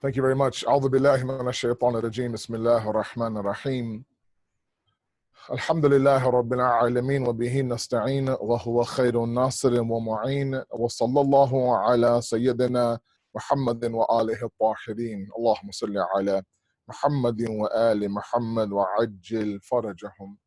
Thank you very much. أعوذ بالله من الشيطان الرجيم. بسم الله الرحمن الرحيم. الحمد لله رب العالمين وبه نستعين وهو خير ناصر ومعين وصلى الله على سيدنا محمد وآله الطاهرين. اللهم صل على محمد وآل محمد وعجل فرجهم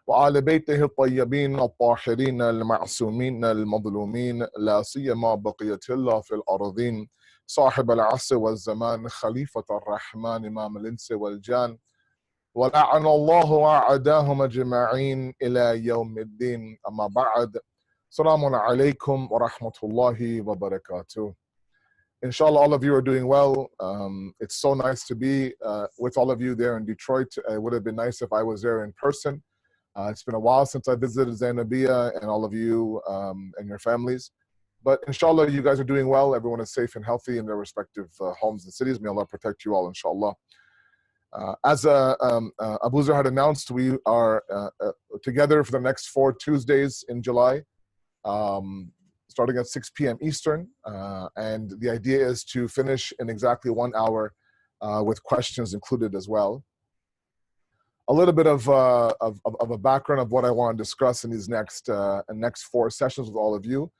وآل بيته الطيبين الطاهرين المعصومين المظلومين لا سيما بقية الله في الأرضين صاحب العصر والزمان خليفة الرحمن إمام الإنس والجان ولعن الله أعداهم أجمعين إلى يوم الدين. أما بعد. Assalamu alaikum wa rahmatullahi wa barakatuh. Inshallah, all of you are doing well. It's so nice to be with all of you there in Detroit. It would have been nice if I was there in person. It's been a while since I visited Zainabia and all of you and your families. But inshallah, you guys are doing well. Everyone is safe and healthy in their respective homes and cities. May Allah protect you all, inshallah. As Abu Zar had announced, we are together for the next 4 Tuesdays in July, starting at 6 p.m. Eastern. And the idea is to finish in exactly 1 hour with questions included as well. A little bit of a background of what I want to discuss in these next 4 sessions with all of you.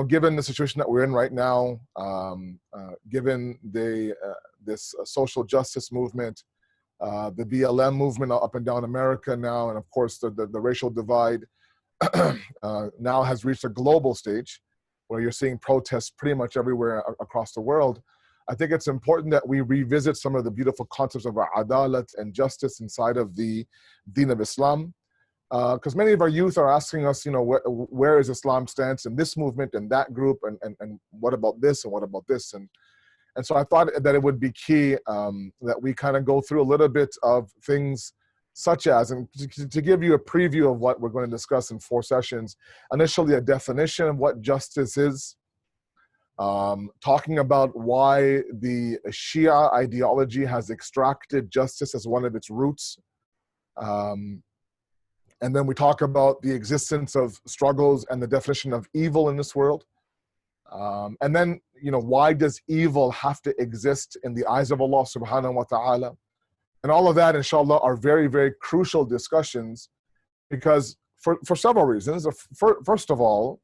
Given the situation that we're in right now, given this social justice movement, the BLM movement up and down America now, and of course the racial divide now has reached a global stage where you're seeing protests pretty much everywhere across the world. I think it's important that we revisit some of the beautiful concepts of adalat and justice inside of the Deen of Islam. Because many of our youth are asking us, where is Islam's stance in this movement and that group, and what about this and what about this? And so I thought that it would be key that we kind of go through a little bit of things such as, and to give you a preview of what we're going to discuss in 4 sessions, initially a definition of what justice is, talking about why the Shia ideology has extracted justice as one of its roots. And then we talk about the existence of struggles and the definition of evil in this world. And then, why does evil have to exist in the eyes of Allah subhanahu wa ta'ala? And all of that, inshallah, are very, very crucial discussions because for several reasons. First of all,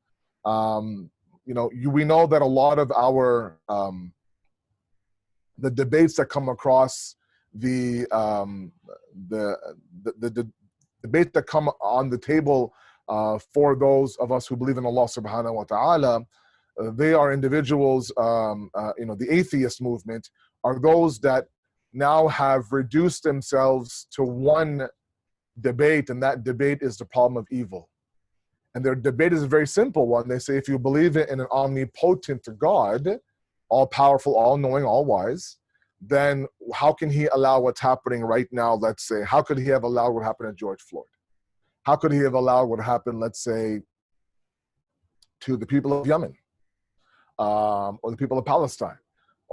we know that a lot of our, the debates that come across the debate that come on the table for those of us who believe in Allah subhanahu wa ta'ala, they are individuals, the atheist movement are those that now have reduced themselves to one debate, and that debate is the problem of evil. And their debate is a very simple one. They say if you believe in an omnipotent God, all-powerful, all-knowing, all-wise, then how can he allow what's happening right now, let's say? How could he have allowed what happened to George Floyd? How could he have allowed what happened, let's say, to the people of Yemen or the people of Palestine?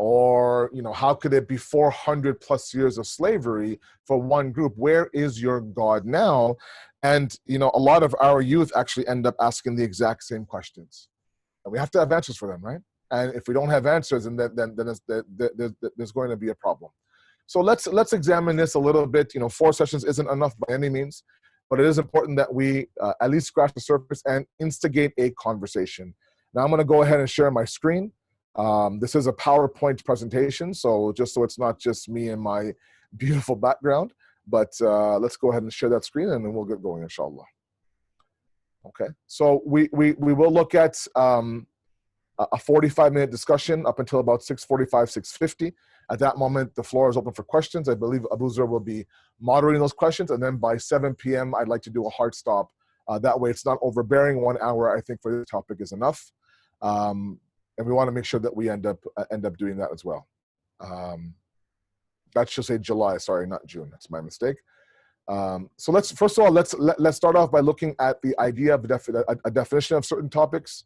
Or, how could it be 400 plus years of slavery for one group? Where is your God now? And, a lot of our youth actually end up asking the exact same questions. And we have to have answers for them, right? And if we don't have answers, then there's going to be a problem. So let's examine this a little bit. 4 sessions isn't enough by any means, but it is important that we at least scratch the surface and instigate a conversation. Now I'm going to go ahead and share my screen. This is a PowerPoint presentation, so it's not just me and my beautiful background, but let's go ahead and share that screen and then we'll get going, inshallah. Okay, so we will look at a 45-minute discussion up until about 6:45, 6:50. At that moment, the floor is open for questions. I believe Abu Zar will be moderating those questions, and then by 7 p.m., I'd like to do a hard stop. That way, it's not overbearing. 1 hour, I think, for this topic is enough. And we want to make sure that we end up doing that as well. That should say July. Sorry, not June. That's my mistake. So let's start off by looking at the idea of a definition of certain topics.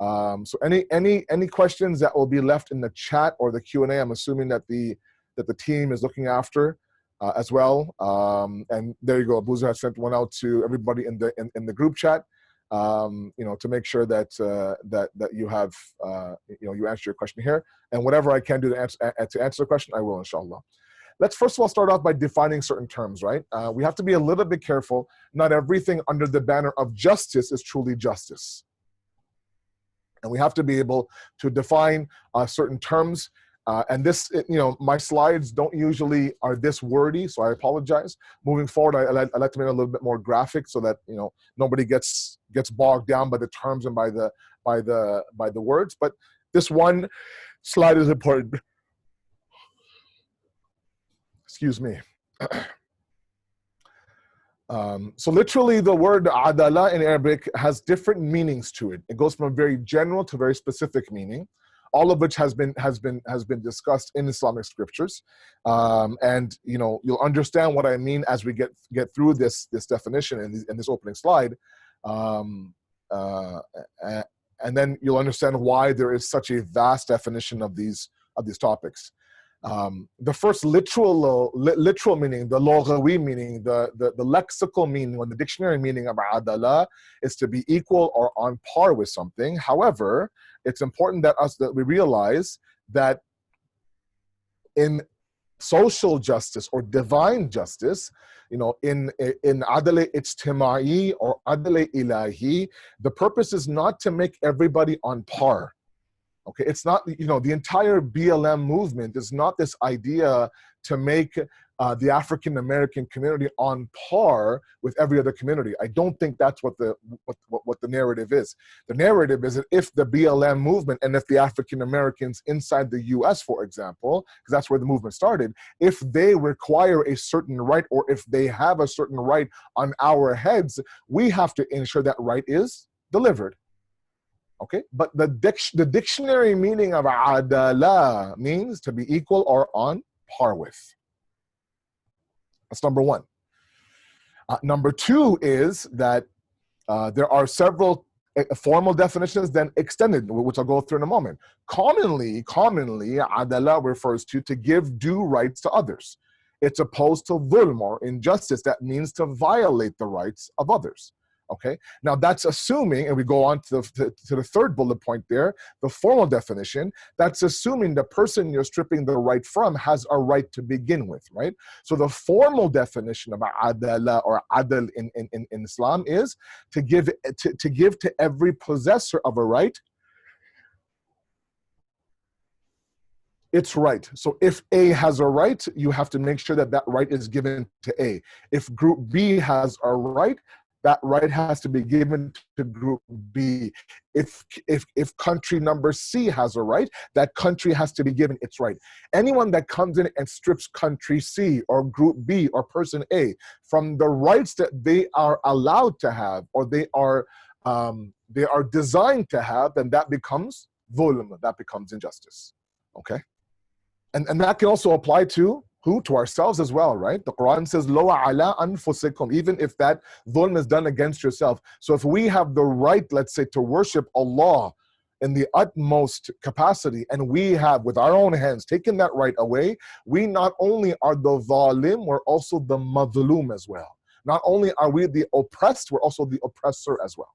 So any questions that will be left in the chat or the Q&A, I'm assuming that the team is looking after as well. And there you go. Abu Zar has sent one out to everybody in the group chat. to make sure that that you have you answer your question here, and whatever I can do to answer the question, I will, inshallah. Let's first of all start off by defining certain terms, right? We have to be a little bit careful. Not everything under the banner of justice is truly justice. And we have to be able to define certain terms. And this, my slides don't usually are this wordy, so I apologize. Moving forward, I like to make it a little bit more graphic so that nobody gets bogged down by the terms and by the words. But this one slide is important. Excuse me. So literally the word adala in Arabic has different meanings to it. It goes from a very general to very specific meaning, all of which has been discussed in Islamic scriptures. And you'll understand what I mean as we get through this definition in this opening slide. And then you'll understand why there is such a vast definition of these topics. The first literal meaning, the lughawi meaning, the lexical meaning, or the dictionary meaning of adala is to be equal or on par with something. However, it's important that we realize that in social justice or divine justice, in adl ijtima'i or adl ilahi, the purpose is not to make everybody on par. Okay, it's not, the entire BLM movement is not this idea to make the African American community on par with every other community. I don't think that's what the narrative is. The narrative is that if the BLM movement and if the African Americans inside the US, for example, because that's where the movement started, if they require a certain right or if they have a certain right on our heads, we have to ensure that right is delivered. Okay, but the dictionary meaning of adala means to be equal or on par with. That's number one. Number two is that there are several formal definitions, then extended, which I'll go through in a moment. Commonly, adala refers to give due rights to others. It's opposed to dhulm or injustice. That means to violate the rights of others. Okay, now that's assuming, and we go on to the third bullet point there, the formal definition, that's assuming the person you're stripping the right from has a right to begin with, right? So the formal definition of adala or adl in Islam is to give to every possessor of a right its right. So if A has a right, you have to make sure that that right is given to A. If group B has a right, that right has to be given to group B. If country number C has a right, that country has to be given its right. Anyone that comes in and strips country C or group B or person A from the rights that they are allowed to have or they are designed to have, then that becomes dhulm, that becomes injustice. Okay? And that can also apply to who? To ourselves as well, right? The Quran says, "Lo ala anfusikum," even if that dhulm is done against yourself. So if we have the right, let's say, to worship Allah in the utmost capacity, and we have, with our own hands, taken that right away, we not only are the zalim, we're also the madhlum as well. Not only are we the oppressed, we're also the oppressor as well.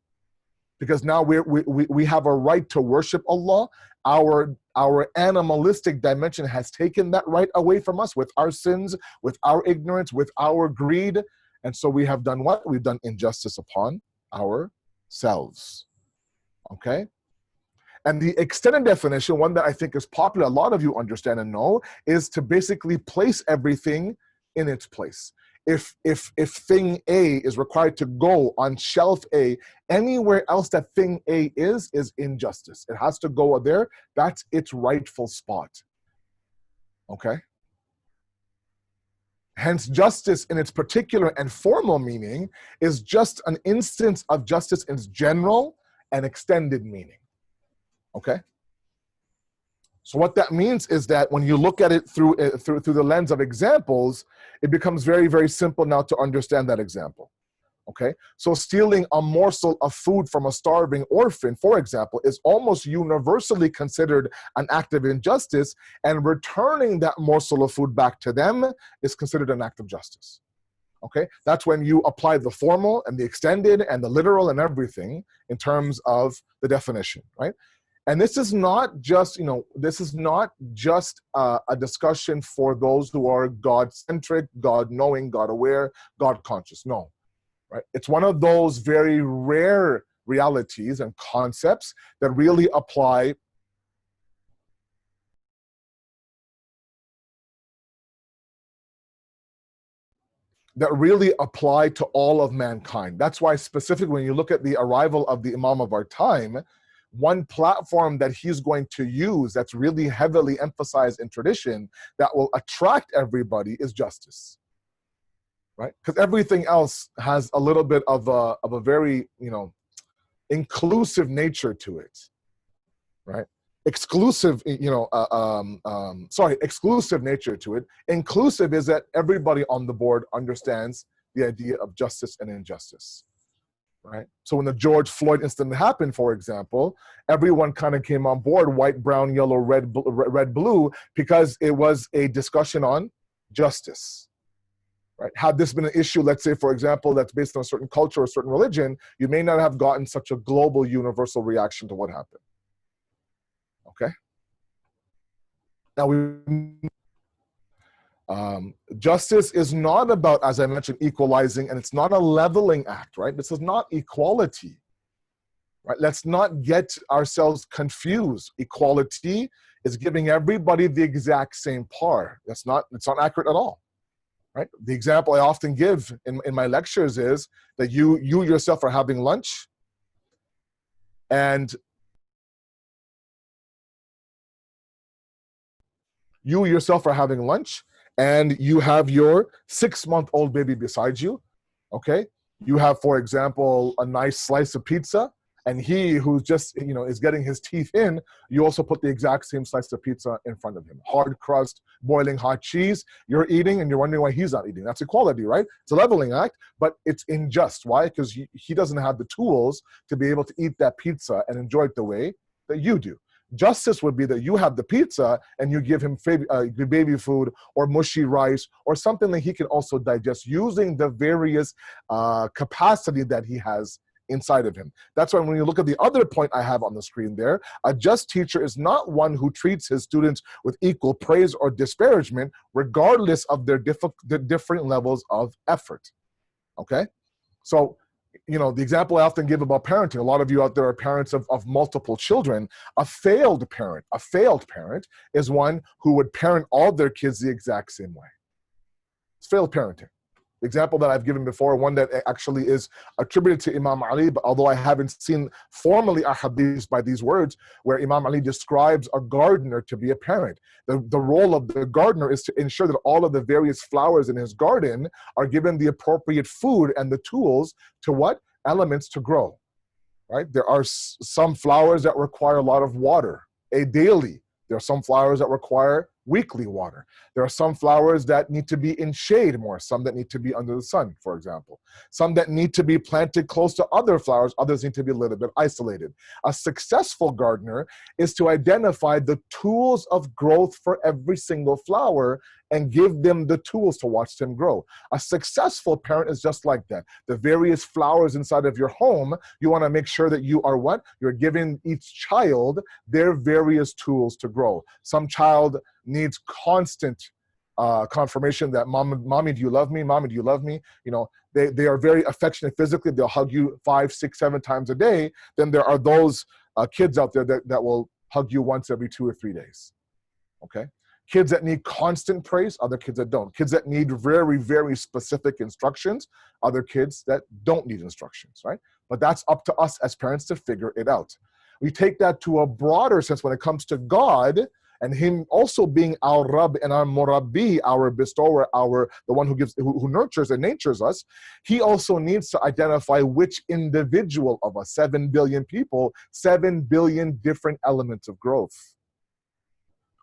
Because now we have a right to worship Allah. Our animalistic dimension has taken that right away from us with our sins, with our ignorance, with our greed. And so we have done what? We've done injustice upon ourselves. Okay? And the extended definition, one that I think is popular, a lot of you understand and know, is to basically place everything in its place. If thing A is required to go on shelf A, anywhere else that thing A is injustice. It has to go there. That's its rightful spot. Okay? Hence, justice in its particular and formal meaning is just an instance of justice in its general and extended meaning. Okay? So what that means is that when you look at it through the lens of examples, it becomes very, very simple now to understand that example. Okay? So stealing a morsel of food from a starving orphan, for example, is almost universally considered an act of injustice, and returning that morsel of food back to them is considered an act of justice. Okay, that's when you apply the formal and the extended and the literal and everything in terms of the definition, right? And this is not just, this is not just a discussion for those who are God-centric, God-knowing, God-aware, God-conscious. No, right? It's one of those very rare realities and concepts that really apply to all of mankind. That's why specifically when you look at the arrival of the Imam of our time, one platform that he's going to use that's really heavily emphasized in tradition that will attract everybody is justice, right? Because everything else has a little bit of a very, inclusive nature to it, right? Exclusive nature to it. Inclusive is that everybody on the board understands the idea of justice and injustice, right? So when the George Floyd incident happened, for example, everyone kind of came on board, white, brown, yellow, red, blue, because it was a discussion on justice, right? Had this been an issue, let's say, for example, that's based on a certain culture or a certain religion, you may not have gotten such a global, universal reaction to what happened. Okay. Now, justice is not about, as I mentioned, equalizing, and it's not a leveling act, right? This is not equality, right? Let's not get ourselves confused. Equality is giving everybody the exact same par. It's not accurate at all, right? The example I often give in my lectures is that you yourself are having lunch, and you yourself are having lunch, and you have your 6-month-old baby beside you, okay? You have, for example, a nice slice of pizza, and he who's just, is getting his teeth in, you also put the exact same slice of pizza in front of him. Hard crust, boiling hot cheese, you're eating and you're wondering why he's not eating. That's equality, right? It's a leveling act, but it's unjust. Why? Because he doesn't have the tools to be able to eat that pizza and enjoy it the way that you do. Justice would be that you have the pizza and you give him baby food or mushy rice or something that he can also digest using the various capacity that he has inside of him. That's why when you look at the other point I have on the screen there, a just teacher is not one who treats his students with equal praise or disparagement, regardless of their different levels of effort. Okay? So, the example I often give about parenting, a lot of you out there are parents of multiple children. A failed parent is one who would parent all their kids the exact same way. It's failed parenting. The example that I've given before, one that actually is attributed to Imam Ali, but although I haven't seen formally a hadith by these words, where Imam Ali describes a gardener to be a parent. The role of the gardener is to ensure that all of the various flowers in his garden are given the appropriate food and the tools to what? Elements to grow, right? There are some flowers that require a lot of water, daily. There are some flowers that require weekly water. There are some flowers that need to be in shade more, some that need to be under the sun, for example. Some that need to be planted close to other flowers, others need to be a little bit isolated. A successful gardener is to identify the tools of growth for every single flower and give them the tools to watch them grow. A successful parent is just like that. The various flowers inside of your home, you want to make sure that you are what? You're giving each child their various tools to grow. Some child needs constant confirmation that mommy, do you love me? Mommy, do you love me? They are very affectionate physically. They'll hug you 5, 6, 7 times a day. Then there are those kids out there that will hug you once every 2 or 3 days. Okay? Kids that need constant praise, other kids that don't. Kids that need very, very specific instructions, other kids that don't need instructions, right? But that's up to us as parents to figure it out. We take that to a broader sense when it comes to God, and him also being our Rabb and our Murabbi, our bestower, the one who nurtures and natures us. He also needs to identify which individual of us, 7 billion people, 7 billion different elements of growth.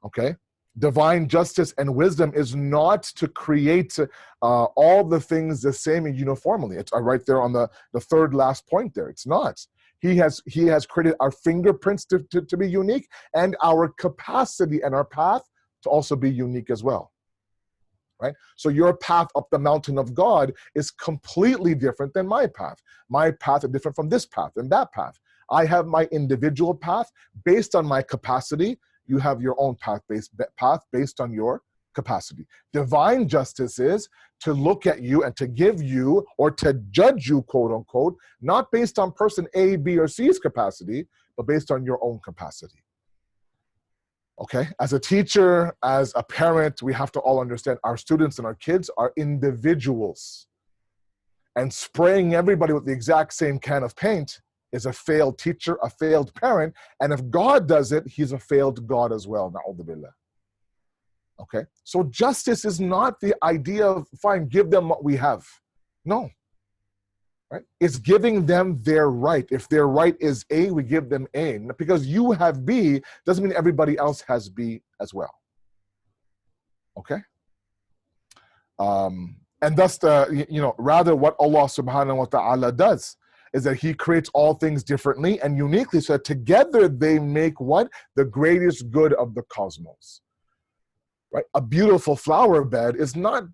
Okay? Divine justice and wisdom is not to create all the things the same and uniformly. It's right there on the third last point there. It's not. He has created our fingerprints to be unique, and our capacity and our path to also be unique as well. right? So your path up the mountain of God is completely different than my path. My path is different from this path and that path. I have my individual path based on my capacity. You have your own path based on your capacity. Divine justice is to look at you and to give you, or to judge you, quote unquote, not based on person A, B, or C's capacity, but based on your own capacity. Okay, as a teacher, as a parent, we have to all understand our students and our kids are individuals. And spraying everybody with the exact same can of paint is a failed teacher, a failed parent. And if God does it, he's a failed God as well. Na'udhu billah. Okay, so justice is not the idea of, fine, give them what we have. No. Right? It's giving them their right. If their right is A, we give them A. Because you have B doesn't mean everybody else has B as well. Okay? And thus, rather what Allah subhanahu wa ta'ala does is that he creates all things differently and uniquely, so that together they make what? The greatest good of the cosmos. Right? A beautiful flower bed is not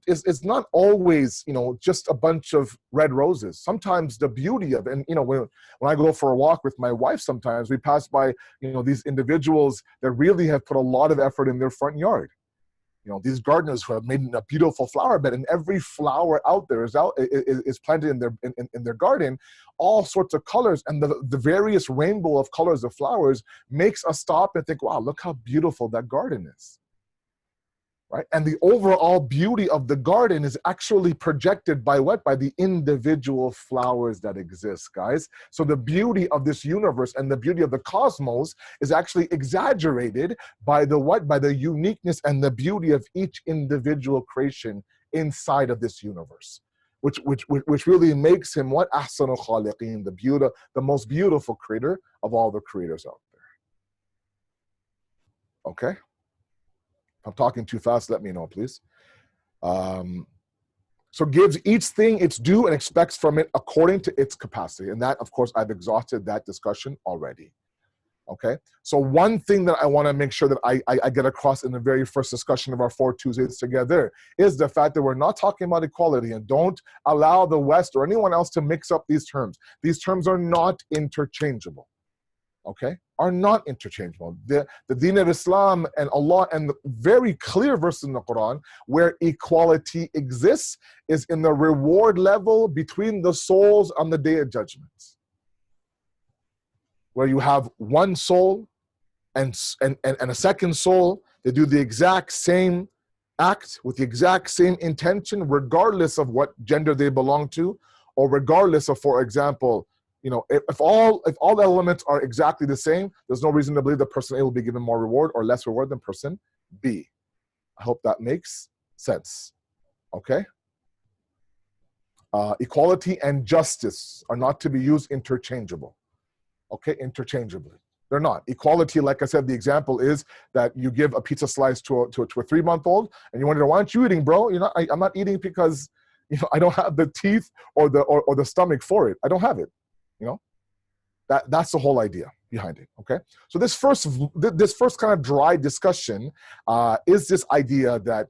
always, just a bunch of red roses. Sometimes the beauty of it, and when I go for a walk with my wife, sometimes we pass by, these individuals that really have put a lot of effort in their front yard. These gardeners who have made a beautiful flower bed, and every flower out there is planted in their garden, all sorts of colors, and the various rainbow of colors of flowers makes us stop and think, wow, look how beautiful that garden is. Right? And the overall beauty of the garden is actually projected by what? By the individual flowers that exist, guys. So the beauty of this universe and the beauty of the cosmos is actually exaggerated by the what? By the uniqueness and the beauty of each individual creation inside of this universe. Which really makes him what? Ahsanul khaliqeen, the most beautiful creator of all the creators out there. Okay? If I'm talking too fast, let me know, please. So gives each thing its due and expects from it according to its capacity. And that, of course, I've exhausted that discussion already. Okay? So one thing that I want to make sure that I get across in the very first discussion of our 4 Tuesdays together is the fact that we're not talking about equality, and don't allow the West or anyone else to mix up these terms. These terms are not interchangeable. Okay, are not interchangeable. The Deen of Islam and Allah, and the very clear verse in the Quran where equality exists is in the reward level between the souls on the Day of Judgment, where you have one soul and a second soul. They do the exact same act with the exact same intention, regardless of what gender they belong to, or regardless of, for example, if all the elements are exactly the same, there's no reason to believe that person A will be given more reward or less reward than person B. I hope that makes sense. Okay? Equality and justice are not to be used interchangeable. Okay? Interchangeably. They're not. Equality, like I said, the example is that you give a pizza slice to a 3-month-old, and you wonder, why aren't you eating, bro? I'm not eating because I don't have the teeth or the stomach for it. I don't have it. That's the whole idea behind it. Okay, so this first kind of dry discussion is this idea that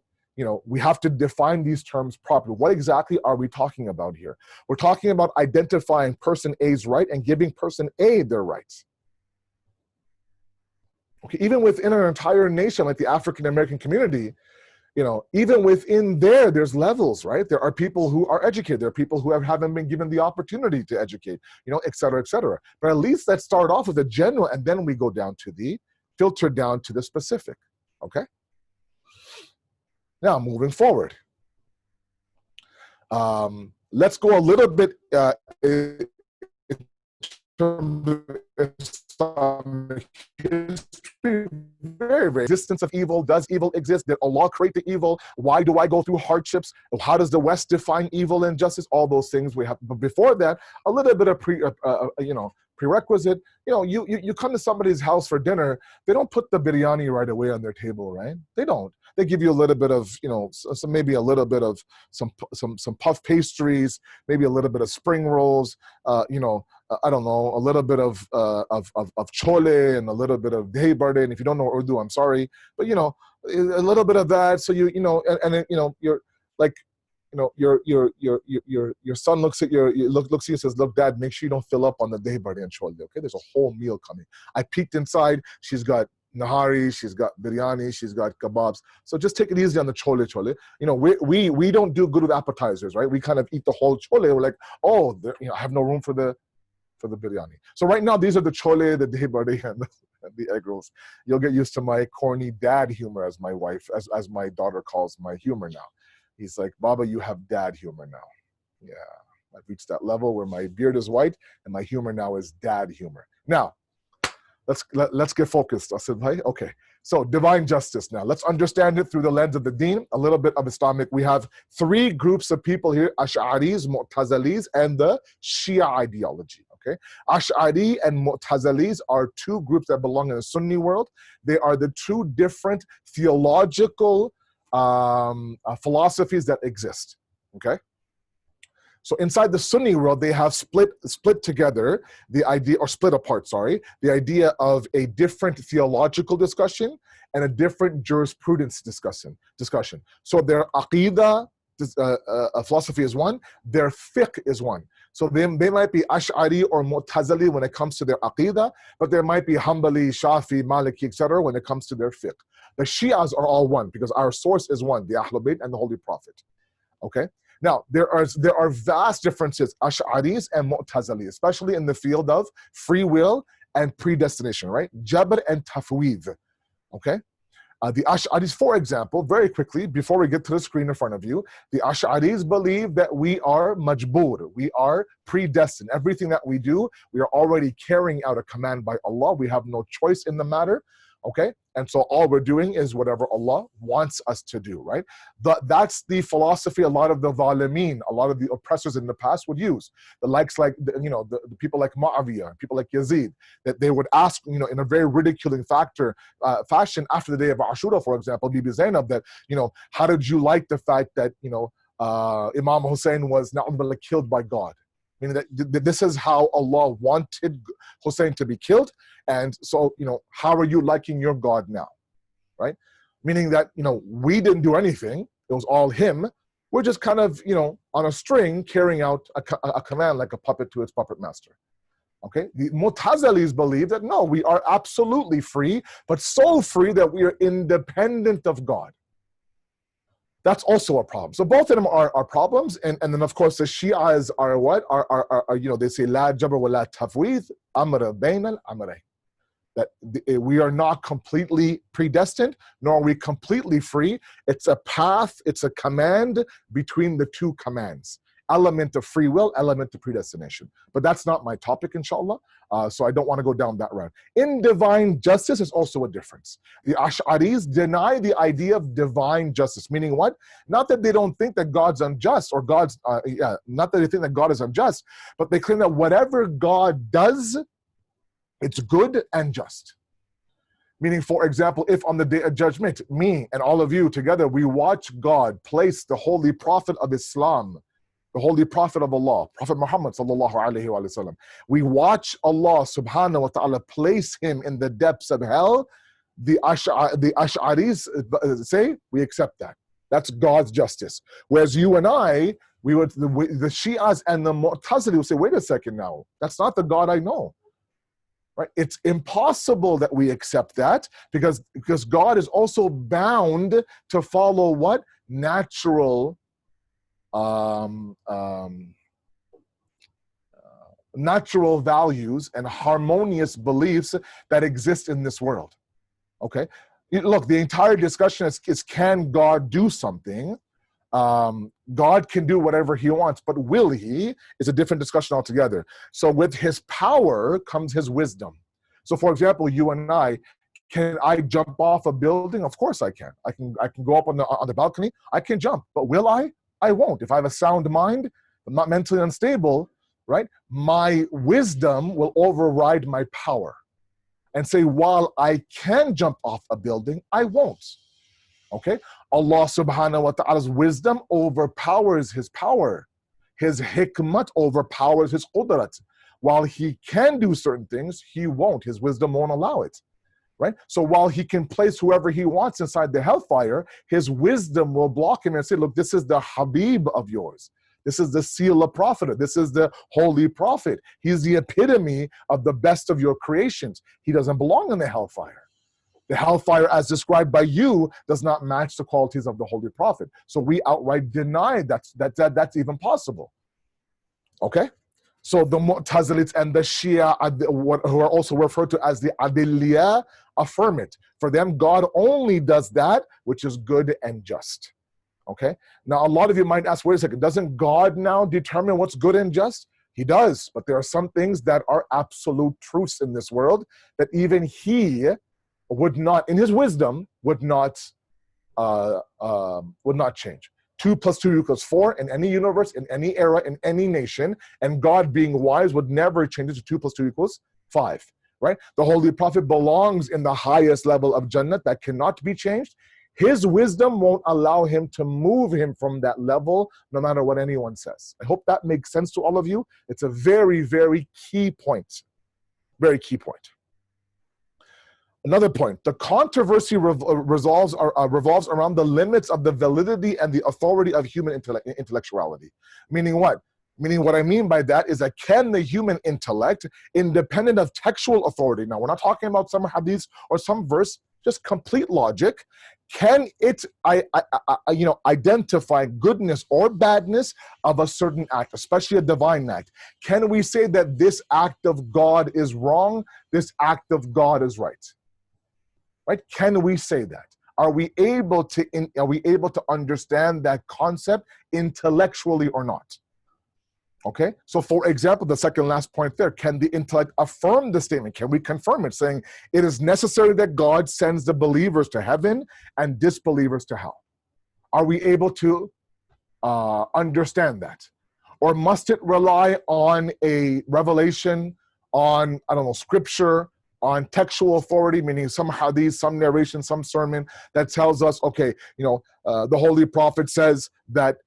we have to define these terms properly. What exactly are we talking about here? We're talking about identifying person A's right and giving person A their rights. Okay, even within an entire nation like the African American community, even within there's levels, right? There are people who are educated. There are people who haven't been given the opportunity to educate, et cetera, et cetera. But at least let's start off with the general, and then we go down to the filter down to the specific, okay? Now, moving forward. Let's go a little bit Islamic history, very existence of evil. Does evil exist? Did Allah create the evil? Why do I go through hardships? How does the West define evil and justice? All those things we have. But before that, a little bit of prerequisite. You come to somebody's house for dinner. They don't put the biryani right away on their table, right? They don't. They give you a little bit of, maybe a little bit of some puff pastries, maybe a little bit of spring rolls, I don't know, a little bit of chole and a little bit of dehi barde. And if you don't know Urdu, I'm sorry, but a little bit of that. So you're like, your son looks at looks at you and says, look, Dad, make sure you don't fill up on the dehi barde and chole. Okay, there's a whole meal coming. I peeked inside. She's got nahari, she's got biryani, she's got kebabs. So just take it easy on the chole. We don't do good with appetizers, right? We kind of eat the whole chole. We're like, oh, I have no room for the biryani. So right now, these are the chole, the dehi barde, and the egg rolls. You'll get used to my corny dad humor, as my wife, as my daughter calls my humor now. He's like, Baba, you have dad humor now. Yeah, I've reached that level where my beard is white and my humor now is dad humor. Now, let's get focused. I said, hey, okay. So divine justice now. Let's understand it through the lens of the deen, a little bit of Islamic. We have three groups of people here, Ash'aris, Mu'tazalis, and the Shia ideology. Okay, Ash'ari and Mu'tazalis are two groups that belong in the Sunni world. They are the two different theological philosophies that exist. Okay, so inside the Sunni world, they have split together the idea, or split apart, sorry, the idea of a different theological discussion and a different jurisprudence discussion. So their aqidah philosophy is one, their fiqh is one. So they might be Ash'ari or Mu'tazili when it comes to their aqidah, but there might be Hanbali, Shafi, Maliki, etc. when it comes to their fiqh. The Shias are all one because our source is one, the Ahlul Bayt and the Holy Prophet. Okay. Now there are vast differences, Ash'aris and Mu'tazili, especially in the field of free will and predestination, right? Jabr and Tafweed. Okay. The Ash'aris, for example, very quickly, before we get to the screen in front of you, the Ash'aris believe that we are majboor, we are predestined. Everything that we do, we are already carrying out a command by Allah. We have no choice in the matter, okay? And so all we're doing is whatever Allah wants us to do, right? That's the philosophy a lot of the zalimeen, a lot of the oppressors in the past would use. The likes like, the people like Muawiyah, people like Yazid, that they would ask, in a very ridiculing fashion after the day of Ashura, for example, Bibi Zainab, that, how did you like the fact that, Imam Hussein was na'udhu killed by God? Meaning that this is how Allah wanted Hussein to be killed. And so, how are you liking your God now? Right? Meaning that, we didn't do anything. It was all him. We're just kind of, on a string carrying out a command like a puppet to its puppet master. Okay? The Mu'tazilis believe that no, we are absolutely free, but so free that we are independent of God. That's also a problem. So both of them are problems. And then, of course, the Shias are what? They say, La jabr wa la tafweed, amra bain al-amrayn. That we are not completely predestined, nor are we completely free. It's a path, it's a command between the two commands. Element of free will, element of predestination. But that's not my topic, inshallah. So I don't want to go down that route. In divine justice is also a difference. The Ash'aris deny the idea of divine justice, meaning what? Not that they don't think that God's unjust, or not that they think that God is unjust, but they claim that whatever God does, it's good and just. Meaning, for example, if on the day of judgment, me and all of you together, we watch God place the holy prophet of Islam, the holy prophet of Allah, Prophet Muhammad sallallahu alaihi wasallam. We watch Allah subhanahu wa ta'ala place him in the depths of hell. The Ash'aris say, we accept that. That's God's justice. Whereas you and I, the Shias and the Mu'tazili will say, wait a second now, that's not the God I know. Right? It's impossible that we accept that because God is also bound to follow what? Natural natural values and harmonious beliefs that exist in this world. Okay? Look, the entire discussion is can God do something? God can do whatever he wants, but will he is a different discussion altogether. So with his power comes his wisdom. So for example, you and I, can I jump off a building? Of course I can. I can go up on the balcony. I can jump, but will I? I won't. If I have a sound mind, I'm not mentally unstable, right? My wisdom will override my power and say, while I can jump off a building, I won't. Okay? Allah subhanahu wa ta'ala's wisdom overpowers his power. His hikmat overpowers his qudrat. while he can do certain things, he won't. His wisdom won't allow it. Right? So while he can place whoever he wants inside the hellfire, his wisdom will block him and say, look, this is the Habib of yours. This is the seal of prophet. This is the holy prophet. He's the epitome of the best of your creations. He doesn't belong in the hellfire. The hellfire, as described by you, does not match the qualities of the holy prophet. So we outright deny that's even possible. Okay? So the Mu'tazilites and the Shia, who are also referred to as the Adiliyah, affirm it. For them, God only does that which is good and just. Okay? Now, a lot of you might ask, wait a second, doesn't God now determine what's good and just? He does, but there are some things that are absolute truths in this world that even he would not, in his wisdom, would not change. 2 + 2 = 4 in any universe, in any era, in any nation, and God being wise would never change it to 2 + 2 = 5, right? The Holy Prophet belongs in the highest level of Jannah that cannot be changed. His wisdom won't allow him to move him from that level, no matter what anyone says. I hope that makes sense to all of you. It's a very, very key point. Very key point. Another point, the controversy revolves around the limits of the validity and the authority of human intellectuality. Meaning what? Meaning what I mean by that is that can the human intellect, independent of textual authority, now we're not talking about some hadith or some verse, just complete logic, can it identify goodness or badness of a certain act, especially a divine act? Can we say that this act of God is wrong, this act of God is right? Right? Can we say that? Are we able to understand that concept intellectually or not? Okay, so for example, the second last point there, can the intellect affirm the statement? Can we confirm it, saying it is necessary that God sends the believers to heaven and disbelievers to hell? Are we able to understand that? Or must it rely on a revelation, on, I don't know, scripture, on textual authority, meaning some hadith, some narration, some sermon that tells us, okay, the Holy Prophet says that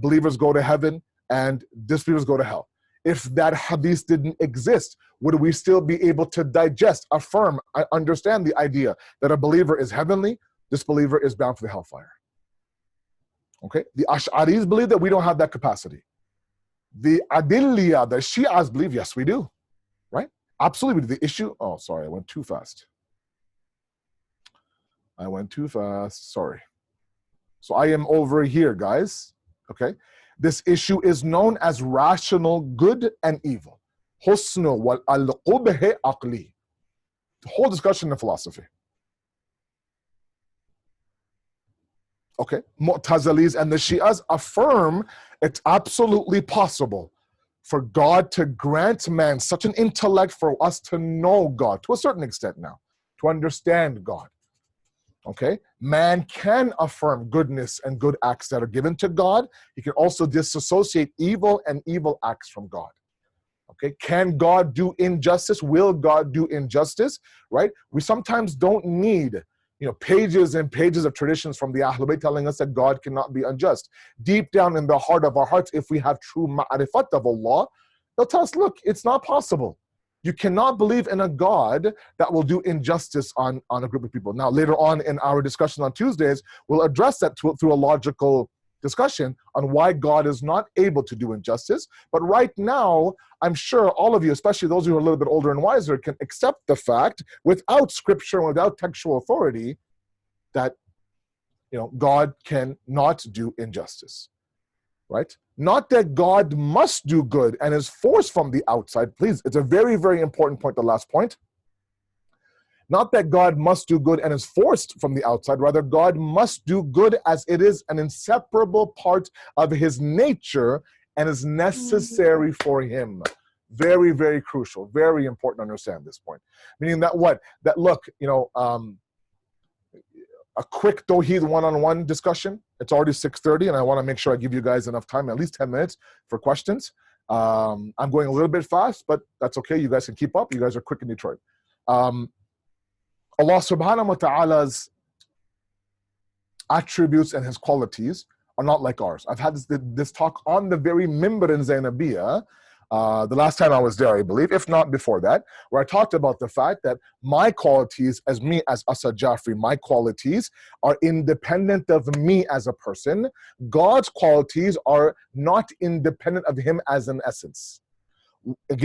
believers go to heaven and disbelievers go to hell. If that hadith didn't exist, would we still be able to digest, affirm, understand the idea that a believer is heavenly, disbeliever is bound for the hellfire? Okay, the Ash'aris believe that we don't have that capacity. The Adiliyah, the Shi'as believe, yes, we do, right? Absolutely. The issue, oh, sorry, I went too fast. Sorry. So I am over here, guys, okay? This issue is known as rational good and evil. Husnu wal al-qubh aqli. The whole discussion in philosophy. Okay, Mu'tazilis and the Shi'as affirm it's absolutely possible for God to grant man such an intellect for us to know God, to a certain extent now, to understand God. Okay, man can affirm goodness and good acts that are given to God. He can also disassociate evil and evil acts from God. Okay, can God do injustice? Will God do injustice? Right? We sometimes don't need pages and pages of traditions from the Ahlul Bayt telling us that God cannot be unjust. Deep down in the heart of our hearts, if we have true ma'rifat of Allah, they'll tell us, look, it's not possible. You cannot believe in a God that will do injustice on a group of people. Now, later on in our discussion on Tuesdays, we'll address that through a logical discussion on why God is not able to do injustice. But right now, I'm sure all of you, especially those who are a little bit older and wiser, can accept the fact without scripture and without textual authority that God cannot do injustice. Right? Not that God must do good and is forced from the outside. Please, it's a very, very important point, the last point. Not that God must do good and is forced from the outside. Rather, God must do good as it is an inseparable part of his nature and is necessary for him. Very, very crucial. Very important to understand this point. Meaning that what? That look, a quick Tawheed one-on-one discussion. It's already 6:30, and I want to make sure I give you guys enough time, at least 10 minutes for questions. I'm going a little bit fast, but that's okay. You guys can keep up. You guys are quick in Detroit. Allah subhanahu wa ta'ala's attributes and his qualities are not like ours. I've had this talk on the very mimbar in Zainabiyah the last time I was there, I believe, if not before that, where I talked about the fact that my qualities as me, as Asad Jafri, my qualities are independent of me as a person. God's qualities are not independent of him as an essence.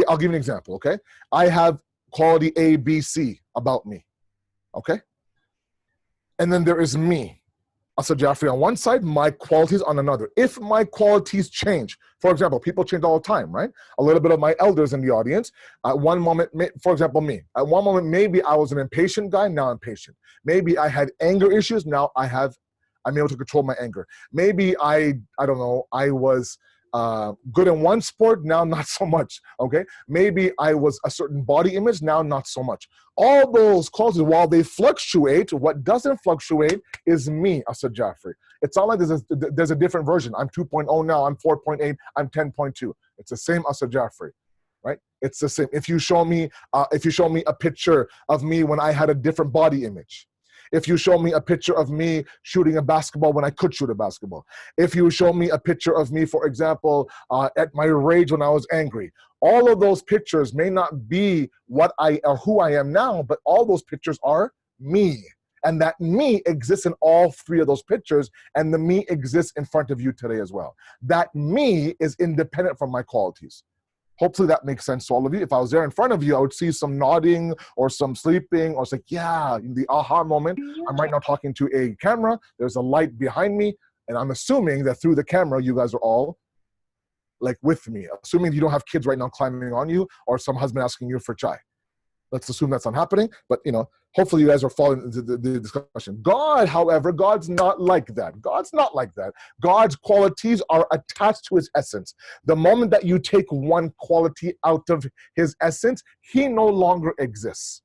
I'll give you an example, okay? I have quality A, B, C about me, okay? And then there is me, Asad Jafri, on one side, my qualities on another. If my qualities change, for example, people change all the time, right? A little bit of my elders in the audience, at one moment, for example, me, at one moment, maybe I was an impatient guy, now I'm patient. Maybe I had anger issues, now I'm able to control my anger. Maybe I don't know, I was good in one sport, now not so much, okay? Maybe I was a certain body image, now not so much. All those qualities, while they fluctuate, what doesn't fluctuate is me, Asad Jafri. It's not like there's a different version. I'm 2.0 now, I'm 4.8, I'm 10.2. It's the same Asad Jafri, right? It's the same. If you show me a picture of me when I had a different body image, if you show me a picture of me shooting a basketball when I could shoot a basketball, if you show me a picture of me, for example, at my rage when I was angry, all of those pictures may not be what I or who I am now, but all those pictures are me. And that me exists in all three of those pictures, and the me exists in front of you today as well. That me is independent from my qualities. Hopefully that makes sense to all of you. If I was there in front of you, I would see some nodding or some sleeping, or it's like, yeah, the aha moment. I'm right now talking to a camera. There's a light behind me, and I'm assuming that through the camera, you guys are all like with me. Assuming you don't have kids right now climbing on you, or some husband asking you for chai. Let's assume that's not happening, but hopefully you guys are following the discussion. God, however, God's not like that. God's not like that. God's qualities are attached to his essence. The moment that you take one quality out of his essence, he no longer exists.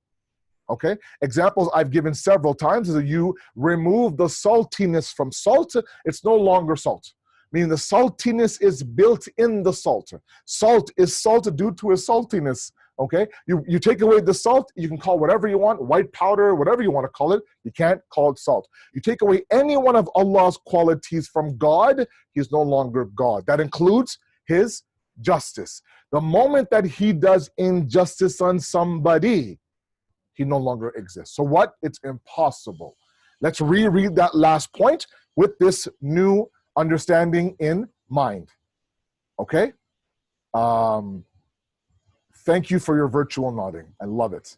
Okay? Examples I've given several times is that you remove the saltiness from salt, it's no longer salt. Meaning the saltiness is built in the salt. Salt is salt due to its saltiness. Okay, you take away the salt, you can call whatever you want, white powder, whatever you want to call it. You can't call it salt. You take away any one of Allah's qualities from God, he's no longer God. That includes his justice. The moment that he does injustice on somebody, he no longer exists. So what? It's impossible. Let's reread that last point with this new understanding in mind. Okay? Thank you for your virtual nodding. I love it.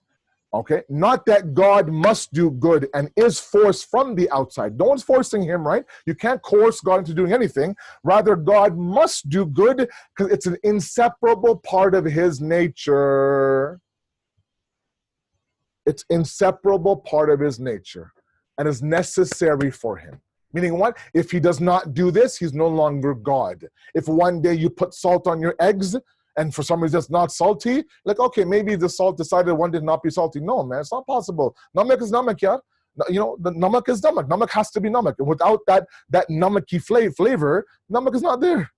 Okay? Not that God must do good and is forced from the outside. No one's forcing him, right? You can't coerce God into doing anything. Rather, God must do good because it's an inseparable part of his nature. It's inseparable part of his nature and is necessary for him. Meaning what? If he does not do this, he's no longer God. If one day you put salt on your eggs, and for some reason it's not salty, like, okay, maybe the salt decided one did not be salty. No, man, it's not possible. Namak is namak, yeah? The namak is namak. Namak has to be namak. And without that namaki flavor, namak is not there.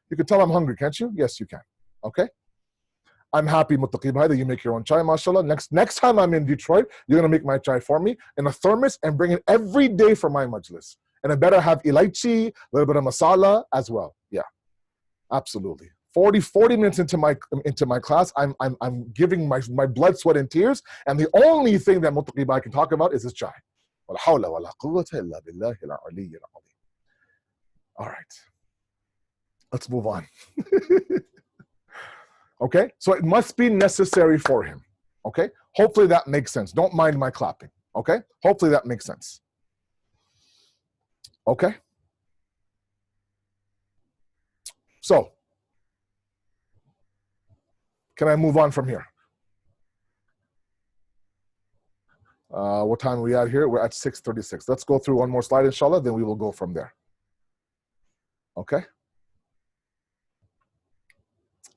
You can tell I'm hungry, can't you? Yes, you can. Okay? I'm happy, Muttaqi bhai, that you make your own chai, mashallah. Next time I'm in Detroit, you're going to make my chai for me in a thermos and bring it every day for my majlis. And I better have ilaichi, a little bit of masala as well. Yeah, absolutely. 40 minutes into my class, I'm giving my blood, sweat, and tears, and the only thing that Muttaqi bhai can talk about is his chai. All right, let's move on. Okay, so it must be necessary for him. Okay, hopefully that makes sense. Don't mind my clapping. Okay, hopefully that makes sense. Okay, so can I move on from here? What time are we at here? We're at 6:36. Let's go through one more slide, inshallah, then we will go from there. Okay?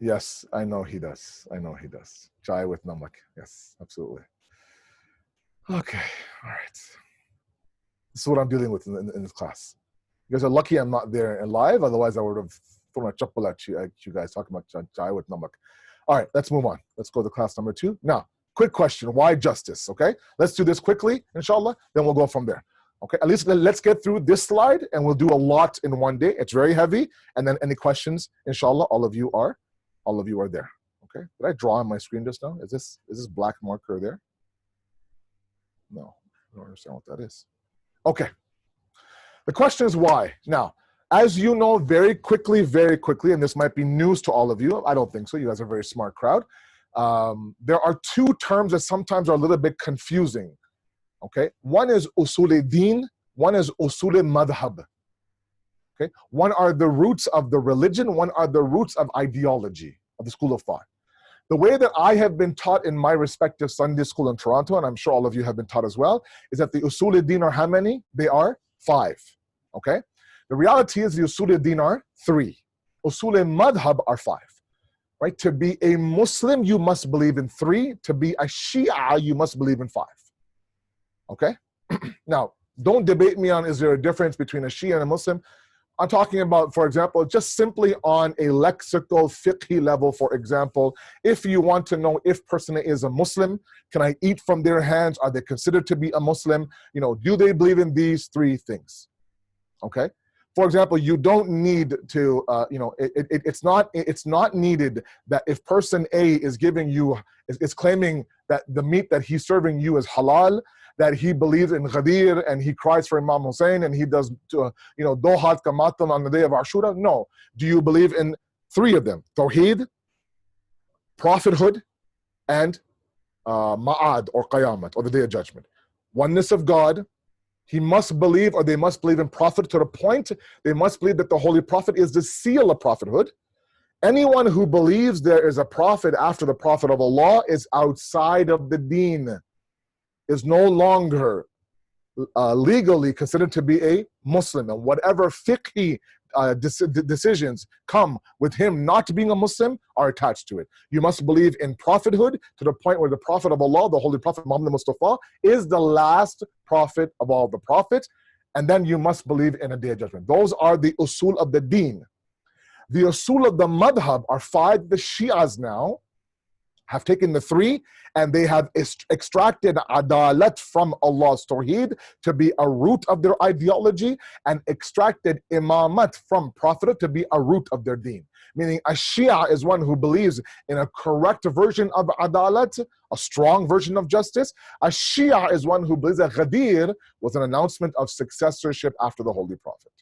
Yes, I know he does. I know he does. Chai with namak. Yes, absolutely. Okay, all right. This is what I'm dealing with in this class. You guys are lucky I'm not there and live. Otherwise, I would have thrown a chappal at you guys talking about chai with namak. All right, let's move on. Let's go to class number 2. Now, quick question. Why justice? Okay, let's do this quickly, inshallah. Then we'll go from there. Okay, at least let's get through this slide, and we'll do a lot in one day. It's very heavy. And then any questions, inshallah, all of you are All of you are there. Okay. Did I draw on my screen just now? Is this black marker there? No, I don't understand what that is. Okay. The question is why. Now, as you know, very quickly, and this might be news to all of you. I don't think so. You guys are a very smart crowd. There are two terms that sometimes are a little bit confusing. Okay. One is usul-e-din. One is usul-e-madhab. Okay. One are the roots of the religion. One are the roots of ideology, of the school of thought. The way that I have been taught in my respective Sunday school in Toronto, and I'm sure all of you have been taught as well, is that the usul-e-din are how many? They are 5. Okay? The reality is the usul-e-din are 3. Usul-e-madhab are 5. Right? To be a Muslim, you must believe in 3. To be a Shia, you must believe in 5. Okay? Now, don't debate me on is there a difference between a Shia and a Muslim. I'm talking about, for example, just simply on a lexical fiqhi level, for example, if you want to know if person is a Muslim, can I eat from their hands? Are they considered to be a Muslim? You know, do they believe in these 3 things? Okay. For example, you don't need to, it's not needed that if person A is giving you, is claiming that the meat that he's serving you is halal, that he believes in Ghadir and he cries for Imam Hussein and he does, dohat kamatam on the day of Ashura. No. Do you believe in 3 of them? Tawheed, prophethood, and ma'ad or qayamat, or the day of judgment. Oneness of God. He must believe, or they must believe in prophet to the point they must believe that the Holy Prophet is the seal of prophethood. Anyone who believes there is a prophet after the Prophet of Allah is outside of the deen, is no longer legally considered to be a Muslim. And whatever fiqhi decisions come with him not being a Muslim are attached to it. You must believe in prophethood to the point where the Prophet of Allah, the Holy Prophet Muhammad Mustafa, is the last prophet of all the prophets. And then you must believe in a day of judgment. Those are the usul of the deen. The usul of the madhab are 5. The Shias now have taken the 3 and they have extracted adalat from Allah's tawheed to be a root of their ideology, and extracted imamat from prophet to be a root of their deen. Meaning a Shia is one who believes in a correct version of adalat, a strong version of justice. A Shia is one who believes that Ghadir was an announcement of successorship after the Holy Prophet.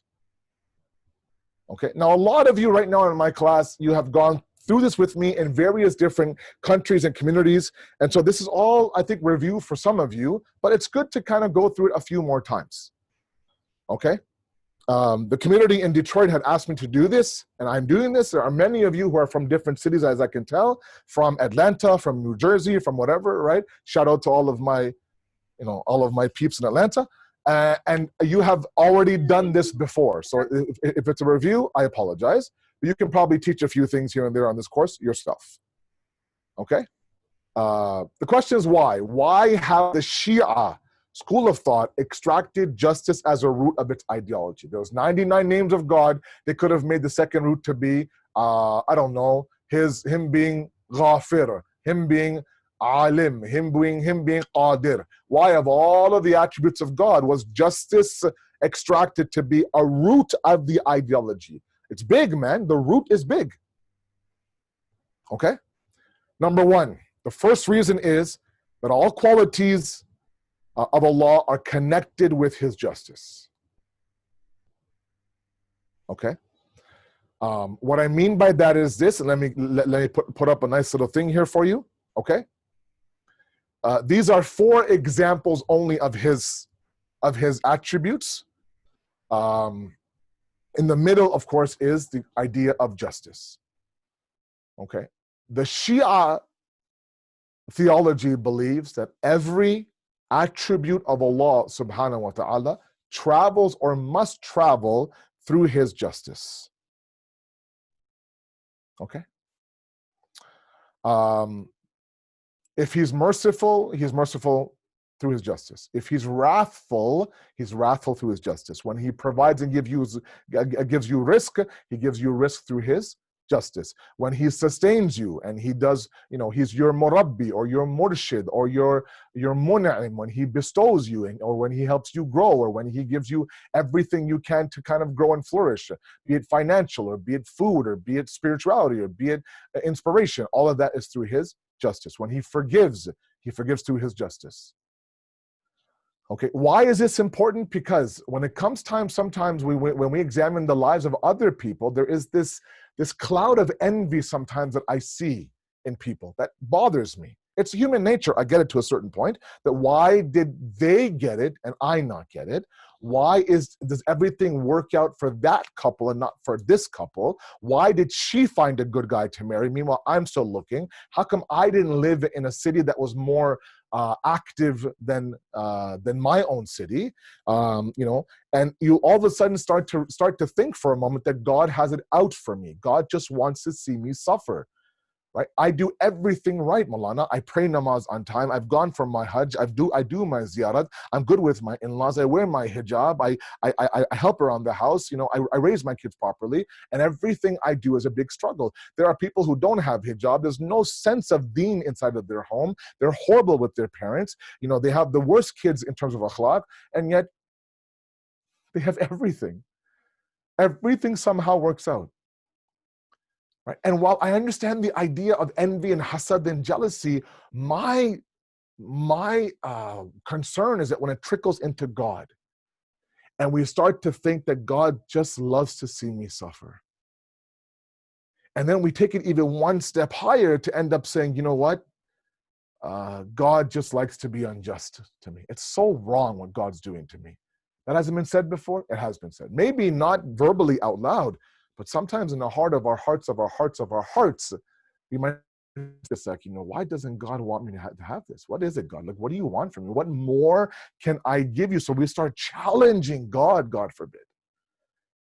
Okay, now a lot of you right now in my class, you have gone through this with me in various different countries and communities. And so this is all, I think, review for some of you, but it's good to kind of go through it a few more times. Okay? The community in Detroit had asked me to do this, and I'm doing this. There are many of you who are from different cities, as I can tell, from Atlanta, from New Jersey, from whatever, right? Shout out to all of my, all of my peeps in Atlanta. And you have already done this before. So if it's a review, I apologize. But you can probably teach a few things here and there on this course yourself. Okay? The question is why? Why have the Shia school of thought extracted justice as a root of its ideology? There was 99 names of God. They could have made the second root to be, I don't know, him being Ghafir, him being Alim, him being Qadir. Why, of all of the attributes of God, was justice extracted to be a root of the ideology? It's big, man. The root is big. Okay? Number 1, the first reason is that all qualities of Allah are connected with His justice. Okay? What I mean by that is this, and let me put up a nice little thing here for you. Okay? These are 4 examples only of his attributes. In the middle, of course, is the idea of justice. Okay? The Shia theology believes that every attribute of Allah subhanahu wa ta'ala travels or must travel through His justice. Okay? If He's merciful through His justice. If He's wrathful through His justice. When He provides and gives you risk, He gives you risk through His justice. When he sustains you and he does, he's your murabbi or your murshid or your mun'im, when he bestows you or when he helps you grow or when he gives you everything you can to kind of grow and flourish, be it financial or be it food or be it spirituality or be it inspiration, all of that is through his justice. When he forgives through his justice. Okay, why is this important? Because when it comes time, sometimes when we examine the lives of other people, there is this cloud of envy sometimes that I see in people that bothers me. It's human nature. I get it to a certain point, that why did they get it and I not get it? Why does everything work out for that couple and not for this couple? Why did she find a good guy to marry? Meanwhile, I'm still looking. How come I didn't live in a city that was more active than my own city? And you all of a sudden start to think for a moment that God has it out for me. God just wants to see me suffer. Right? I do everything right, Malana. I pray namaz on time. I've gone for my hajj. I do my ziyarat. I'm good with my in-laws. I wear my hijab. I help around the house. I raise my kids properly. And everything I do is a big struggle. There are people who don't have hijab. There's no sense of deen inside of their home. They're horrible with their parents. They have the worst kids in terms of akhlaq. And yet, they have everything. Everything somehow works out. Right? And while I understand the idea of envy and hasad and jealousy, my concern is that when it trickles into God, and we start to think that God just loves to see me suffer, and then we take it even one step higher to end up saying, you know what? God just likes to be unjust to me. It's so wrong what God's doing to me. That hasn't been said before? It has been said. Maybe not verbally out loud, but sometimes in the heart of our hearts, we might just like, why doesn't God want me to have this? What is it, God? Like, what do you want from me? What more can I give you? So we start challenging God, God forbid,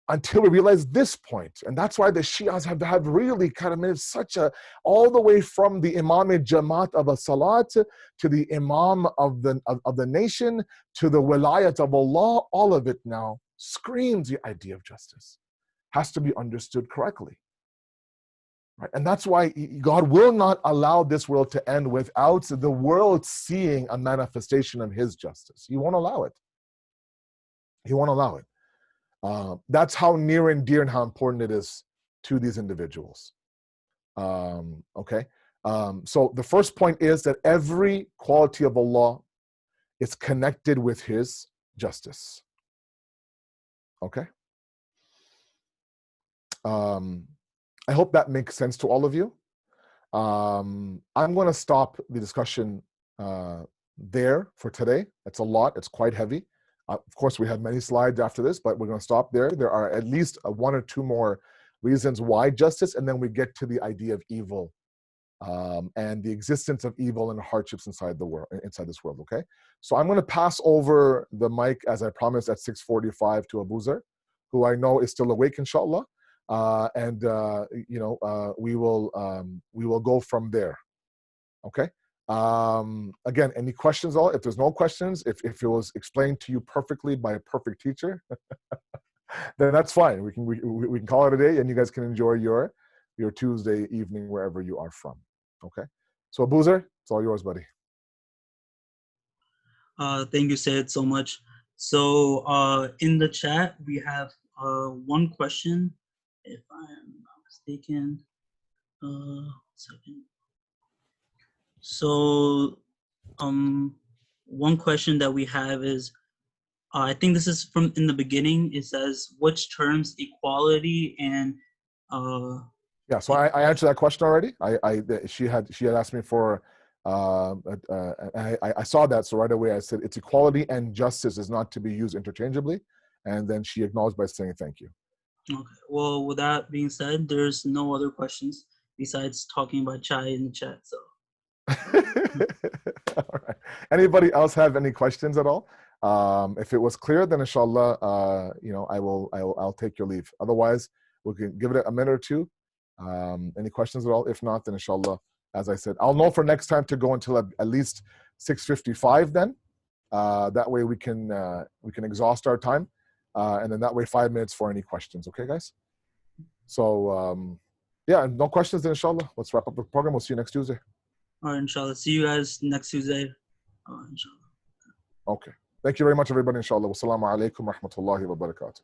until we realize this point. And that's why the Shias have really kind of made such all the way from the Imam-e-Jamaat of a Salat to the Imam of the nation to the Wilayat of Allah, all of it now screams the idea of justice. Has to be understood correctly. Right? And that's why God will not allow this world to end without the world seeing a manifestation of his justice. He won't allow it. He won't allow it. That's how near and dear and how important it is to these individuals. Okay? So the first point is that every quality of Allah is connected with his justice. Okay? I hope that makes sense to all of you. I'm going to stop the discussion there for today. It's a lot. It's quite heavy. Of course, we have many slides after this, but we're going to stop there. There are at least one or two more reasons why justice, and then we get to the idea of evil and the existence of evil and hardships inside this world. Okay, so I'm going to pass over the mic, as I promised, at 6:45 to Abu Zar, who I know is still awake, inshallah. We will go from there. Okay. Again, any questions? All? If there's no questions, if it was explained to you perfectly by a perfect teacher, then that's fine. We can call it a day, and you guys can enjoy your Tuesday evening wherever you are from. Okay. So Abu Zar, it's all yours, buddy. Thank you, Syed, so much. So in the chat we have one question. If I am not mistaken, second. So, one question that we have is, I think this is from in the beginning. It says, which terms equality and yeah. So I answered that question already. She had asked me for. I saw that, so right away I said it's equality and justice is not to be used interchangeably, and then she acknowledged by saying thank you. Okay. Well, with that being said, there's no other questions besides talking about chai in the chat. So. All right. Anybody else have any questions at all? If it was clear, then inshallah, I'll take your leave. Otherwise, we can give it a minute or two. Any questions at all? If not, then inshallah, as I said, I'll know for next time to go until at least 6:55. Then that way we can exhaust our time. And then that way 5 minutes for any questions. Okay, guys? So Yeah, no questions then, inshallah. Let's wrap up the program. We'll see you next Tuesday. All right, inshallah. See you guys next Tuesday. Inshallah. Okay. Thank you very much, everybody, inshallah. Wassalamu alaikum wa rahmatullahi wa barakatuh.